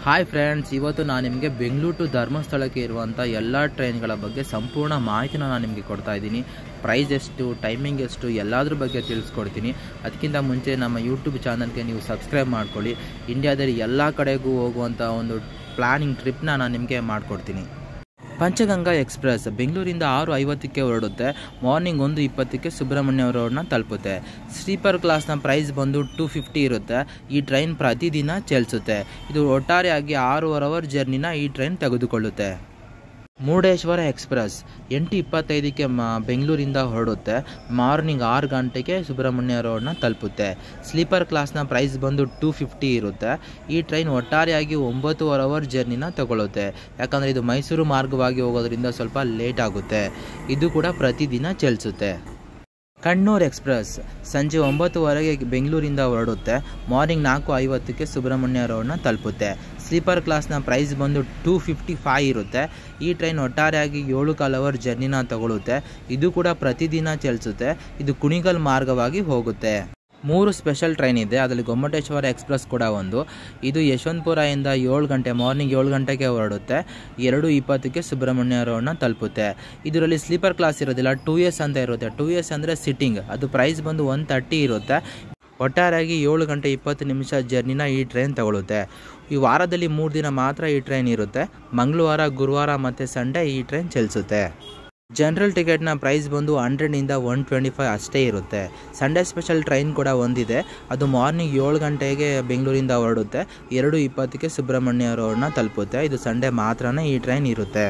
Hi friends, ಇವತ್ತು ನಾನು ನಿಮಗೆ ಬೆಂಗಳೂರು ಟು ಧರ್ಮಸ್ಥಳಕ್ಕೆ ಇರುವಂಥ ಎಲ್ಲ ಟ್ರೈನ್ಗಳ ಬಗ್ಗೆ ಸಂಪೂರ್ಣ ಮಾಹಿತಿನ ನಾನು ನಿಮಗೆ ಕೊಡ್ತಾ ಇದ್ದೀನಿ. ಪ್ರೈಸ್ ಎಷ್ಟು, ಟೈಮಿಂಗ್ ಎಷ್ಟು, ಎಲ್ಲದ್ರ ಬಗ್ಗೆ ತಿಳಿಸ್ಕೊಡ್ತೀನಿ. ಅದಕ್ಕಿಂತ ಮುಂಚೆ ನಮ್ಮ ಯೂಟ್ಯೂಬ್ ಚಾನಲ್ಗೆ ನೀವು ಸಬ್ಸ್ಕ್ರೈಬ್ ಮಾಡ್ಕೊಳ್ಳಿ. ಇಂಡಿಯಾದಲ್ಲಿ ಎಲ್ಲ ಕಡೆಗೂ ಹೋಗುವಂಥ ಒಂದು ಪ್ಲಾನಿಂಗ್ ಟ್ರಿಪ್ನ ನಾನು ನಿಮಗೆ ಮಾಡಿಕೊಡ್ತೀನಿ. ಪಂಚಗಂಗಾ ಎಕ್ಸ್ಪ್ರೆಸ್ ಬೆಂಗಳೂರಿಂದ 6:50ಕ್ಕೆ ಹೊರಡುತ್ತೆ. ಮಾರ್ನಿಂಗ್ 1:20ಕ್ಕೆ ಸುಬ್ರಹ್ಮಣ್ಯ ರೋಡ್ನ ತಲುಪುತ್ತೆ. ಸ್ಲೀಪರ್ ಕ್ಲಾಸ್ನ ಪ್ರೈಸ್ ಬಂದು 250 ಇರುತ್ತೆ. ಈ ಟ್ರೈನ್ ಪ್ರತಿದಿನ ಚಲಿಸುತ್ತೆ. ಇದು ಒಟ್ಟಾರೆಯಾಗಿ 6.5 ಅವರ್ ಜರ್ನಿನ ಈ ಟ್ರೈನ್ ತೆಗೆದುಕೊಳ್ಳುತ್ತೆ. ಮುರುಡೇಶ್ವರ ಎಕ್ಸ್ಪ್ರೆಸ್ 8:25ಕ್ಕೆ ಬೆಂಗಳೂರಿಂದ ಹೊರಡುತ್ತೆ. ಮಾರ್ನಿಂಗ್ 6 ಗಂಟೆಗೆ ಸುಬ್ರಹ್ಮಣ್ಯ ರೋಡ್ನ ತಲುಪುತ್ತೆ. ಸ್ಲೀಪರ್ ಕ್ಲಾಸ್ನ ಪ್ರೈಸ್ ಬಂದು 250 ಇರುತ್ತೆ. ಈ ಟ್ರೈನ್ ಒಟ್ಟಾರೆಯಾಗಿ 9.5 ಅವರ್ ಜರ್ನಿನ ತಗೊಳ್ಳುತ್ತೆ. ಯಾಕಂದರೆ ಇದು ಮೈಸೂರು ಮಾರ್ಗವಾಗಿ ಹೋಗೋದ್ರಿಂದ ಸ್ವಲ್ಪ ಲೇಟ್ ಆಗುತ್ತೆ. ಇದು ಕೂಡ ಪ್ರತಿದಿನ ಚಲಿಸುತ್ತೆ. ಕಣ್ಣೂರ್ ಎಕ್ಸ್ಪ್ರೆಸ್ ಸಂಜೆ 9:00ವರೆಗೆ ಬೆಂಗಳೂರಿಂದ ಹೊರಡುತ್ತೆ. ಮಾರ್ನಿಂಗ್ 4:50ಕ್ಕೆ ಸುಬ್ರಹ್ಮಣ್ಯ ರೋಡ್ನ ತಲುಪುತ್ತೆ. ಸ್ಲೀಪರ್ ಕ್ಲಾಸ್ನ ಪ್ರೈಸ್ ಬಂದು 255 ಇರುತ್ತೆ. ಈ ಟ್ರೈನ್ ಒಟ್ಟಾರೆಯಾಗಿ 7.25 ಅವರ್ ಜರ್ನಿನ ತಗೊಳ್ಳುತ್ತೆ. ಇದು ಕೂಡ ಪ್ರತಿದಿನ ಚಲಿಸುತ್ತೆ. ಇದು ಕುಣಿಗಲ್ ಮಾರ್ಗವಾಗಿ ಹೋಗುತ್ತೆ. 3 ಸ್ಪೆಷಲ್ ಟ್ರೈನ್ ಇದೆ. ಅದರಲ್ಲಿ ಗೊಮ್ಮಟೇಶ್ವರ ಎಕ್ಸ್ಪ್ರೆಸ್ ಕೂಡ ಒಂದು. ಇದು ಯಶವಂತಪುರದಿಂದ 7 ಗಂಟೆ ಮಾರ್ನಿಂಗ್ 7 ಗಂಟೆಗೆ ಹೊರಡುತ್ತೆ. 2:20ಕ್ಕೆ ಸುಬ್ರಹ್ಮಣ್ಯ ರೋಡ್ನ ತಲುಪುತ್ತೆ. ಇದರಲ್ಲಿ ಸ್ಲೀಪರ್ ಕ್ಲಾಸ್ ಇರೋದಿಲ್ಲ, 2S ಅಂತ ಇರುತ್ತೆ. 2S ಅಂದರೆ ಸಿಟ್ಟಿಂಗ್. ಅದು ಪ್ರೈಸ್ ಬಂದು 130 ಇರುತ್ತೆ. ಒಟ್ಟಾರೆಯಾಗಿ 7 ಗಂಟೆ 20 ನಿಮಿಷ ಜರ್ನಿನ ಈ ಟ್ರೈನ್ ತಗೊಳ್ಳುತ್ತೆ. ಈ ವಾರದಲ್ಲಿ 3 ದಿನ ಮಾತ್ರ ಈ ಟ್ರೈನ್ ಇರುತ್ತೆ. ಮಂಗಳವಾರ, ಗುರುವಾರ ಮತ್ತು ಸಂಡೇ ಈ ಟ್ರೈನ್ ಚಲಿಸುತ್ತೆ. ಜನರಲ್ ಟಿಕೆಟ್ನ ಪ್ರೈಸ್ ಬಂದು 100ನಿಂದ 125 ಅಷ್ಟೇ ಇರುತ್ತೆ. ಸಂಡೇ ಸ್ಪೆಷಲ್ ಟ್ರೈನ್ ಕೂಡ ಒಂದಿದೆ. ಅದು ಮಾರ್ನಿಂಗ್ 7 ಗಂಟೆಗೆ ಬೆಂಗಳೂರಿಂದ ಹೊರಡುತ್ತೆ. 2:20ಕ್ಕೆ ಸುಬ್ರಹ್ಮಣ್ಯ ರೋಡ್ನ ತಲುಪುತ್ತೆ. ಇದು ಸಂಡೇ ಮಾತ್ರನೇ ಈ ಟ್ರೈನ್ ಇರುತ್ತೆ.